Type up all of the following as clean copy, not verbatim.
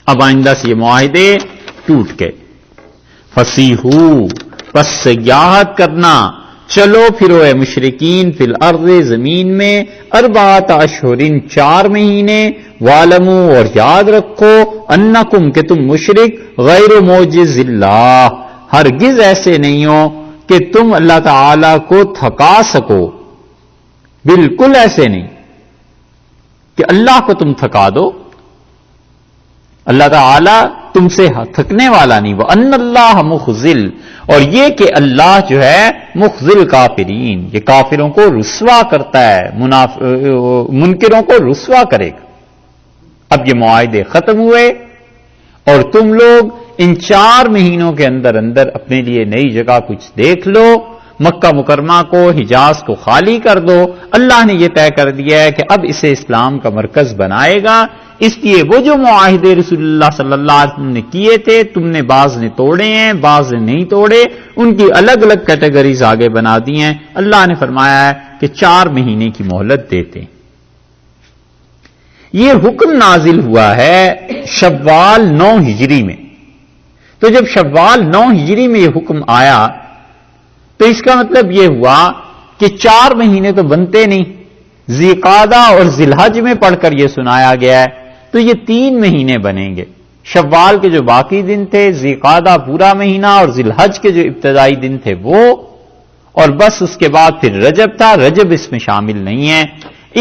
اب آئندہ سے یہ معاہدے ٹوٹ گئے. فصیحو، پس سیاحت کرنا، چلو پھرو اے مشرکین فی الارض، زمین میں، اربعۃ اشہر، 4 مہینے، وعلموا، اور یاد رکھو، انکم، کہ تم مشرک، غیر معجز اللہ، ہرگز ایسے نہیں ہو کہ تم اللہ تعالی کو تھکا سکو، بالکل ایسے نہیں کہ اللہ کو تم تھکا دو. اللہ تعالی تم سے تھکنے والا نہیں. وَأَنَّ اللَّهَ مُخْزِلٌ، اور یہ کہ اللہ جو ہے مخزل کافرین، یہ کافروں کو رسوا کرتا ہے، منکروں کو رسوا کرے گا. اب یہ معاہدے ختم ہوئے اور تم لوگ ان 4 مہینوں کے اندر اندر اپنے لیے نئی جگہ کچھ دیکھ لو، مکہ مکرمہ کو، حجاز کو خالی کر دو. اللہ نے یہ طے کر دیا ہے کہ اب اسے اسلام کا مرکز بنائے گا. اس لیے وہ جو معاہدے رسول اللہ صلی اللہ علیہ وسلم نے کیے تھے، تم نے بعض نے توڑے ہیں، بعض نے نہیں توڑے، ان کی الگ الگ کیٹیگریز آگے بنا دی ہیں. اللہ نے فرمایا ہے کہ 4 مہینے کی مہلت دیتے ہیں. یہ حکم نازل ہوا ہے شوال 9 ہجری میں. تو جب شوال 9 ہجری میں یہ حکم آیا تو اس کا مطلب یہ ہوا کہ 4 مہینے تو بنتے نہیں. ذی قعدہ اور ذی الحج میں پڑھ کر یہ سنایا گیا ہے تو یہ 3 مہینے بنیں گے. شوال کے جو باقی دن تھے، ذی قعدہ پورا مہینہ اور ذی الحج کے جو ابتدائی دن تھے وہ، اور بس اس کے بعد پھر رجب تھا. رجب اس میں شامل نہیں ہے.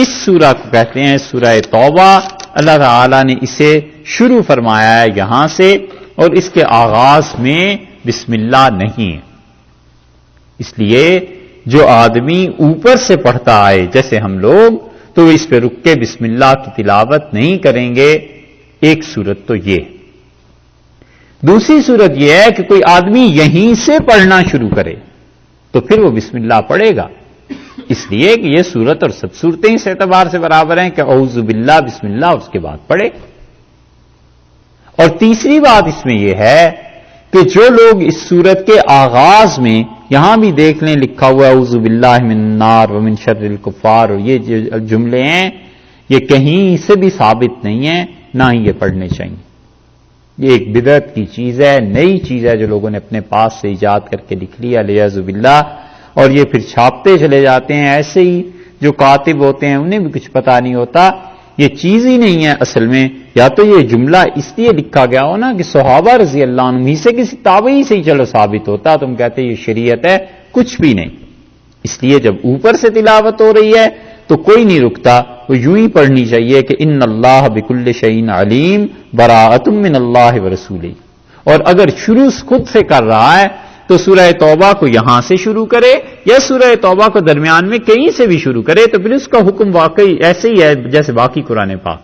اس سورہ کو کہتے ہیں سورہ توبہ. اللہ تعالی نے اسے شروع فرمایا ہے یہاں سے، اور اس کے آغاز میں بسم اللہ نہیں ہے. اس لیے جو آدمی اوپر سے پڑھتا آئے جیسے ہم لوگ، تو اس پہ رک کے بسم اللہ کی تلاوت نہیں کریں گے. ایک صورت تو یہ. دوسری صورت یہ ہے کہ کوئی آدمی یہیں سے پڑھنا شروع کرے تو پھر وہ بسم اللہ پڑھے گا، اس لیے کہ یہ صورت اور سب صورتیں اس اعتبار سے برابر ہیں کہ اعوذ باللہ بسم اللہ اس کے بعد پڑھے. اور تیسری بات اس میں یہ ہے کہ جو لوگ اس صورت کے آغاز میں، یہاں بھی دیکھ لیں لکھا ہوا اعوذ باللہ من النار ومن شر الکفار، اور یہ جو جملے ہیں یہ کہیں سے بھی ثابت نہیں ہیں، نہ ہی یہ پڑھنے چاہیے. یہ ایک بدعت کی چیز ہے، نئی چیز ہے جو لوگوں نے اپنے پاس سے ایجاد کر کے لکھ لیا اعوذ باللہ، اور یہ پھر چھاپتے چلے جاتے ہیں. ایسے ہی جو کاتب ہوتے ہیں انہیں بھی کچھ پتا نہیں ہوتا. یہ چیز ہی نہیں ہے اصل میں. یا تو یہ جملہ اس لیے لکھا گیا ہو نا کہ صحابہ رضی اللہ عنہم ہی سے کسی تابعی سے ہی چلو ثابت ہوتا، تم کہتے یہ شریعت ہے، کچھ بھی نہیں. اس لیے جب اوپر سے تلاوت ہو رہی ہے تو کوئی نہیں رکتا، وہ یوں ہی پڑھنی چاہیے کہ ان اللہ بکل شیء علیم براءۃ من اللہ ورسولہ. اور اگر شروع خود سے کر رہا ہے تو سورہ توبہ کو یہاں سے شروع کرے یا سورہ توبہ کو درمیان میں کہیں سے بھی شروع کرے تو پھر اس کا حکم واقعی ایسے ہی ہے جیسے باقی قرآن پاک.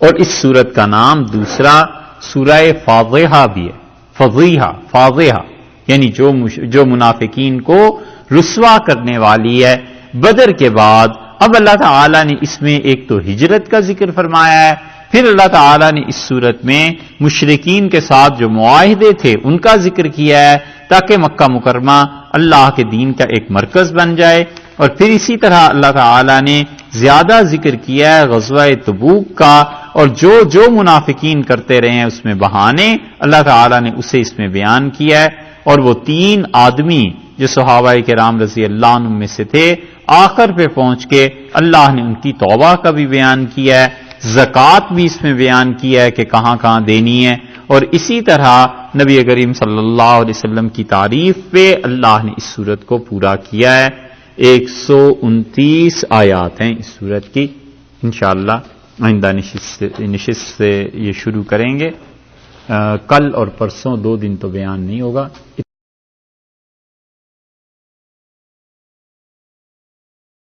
اور اس سورت کا نام دوسرا سورہ فاضحہ بھی ہے. فاضحہ یعنی جو منافقین کو رسوا کرنے والی ہے. بدر کے بعد اب اللہ تعالی نے اس میں ایک تو ہجرت کا ذکر فرمایا ہے، پھر اللہ تعالیٰ نے اس صورت میں مشرکین کے ساتھ جو معاہدے تھے ان کا ذکر کیا ہے تاکہ مکہ مکرمہ اللہ کے دین کا ایک مرکز بن جائے. اور پھر اسی طرح اللہ تعالیٰ نے زیادہ ذکر کیا ہے غزوہ تبوک کا، اور جو منافقین کرتے رہے ہیں اس میں بہانے اللہ تعالیٰ نے اسے اس میں بیان کیا ہے. اور وہ 3 آدمی جو صحابہ کرام رضی اللہ عنہم میں سے تھے، آخر پہ پہنچ کے اللہ نے ان کی توبہ کا بھی بیان کیا ہے، زکوٰۃ بھی اس میں بیان کیا ہے کہ کہاں کہاں دینی ہے. اور اسی طرح نبی کریم صلی اللہ علیہ وسلم کی تعریف پہ اللہ نے اس صورت کو پورا کیا ہے. 129 آیات ہیں اس صورت کی. انشاءاللہ آئندہ نشست سے یہ شروع کریں گے. کل اور پرسوں 2 دن تو بیان نہیں ہوگا.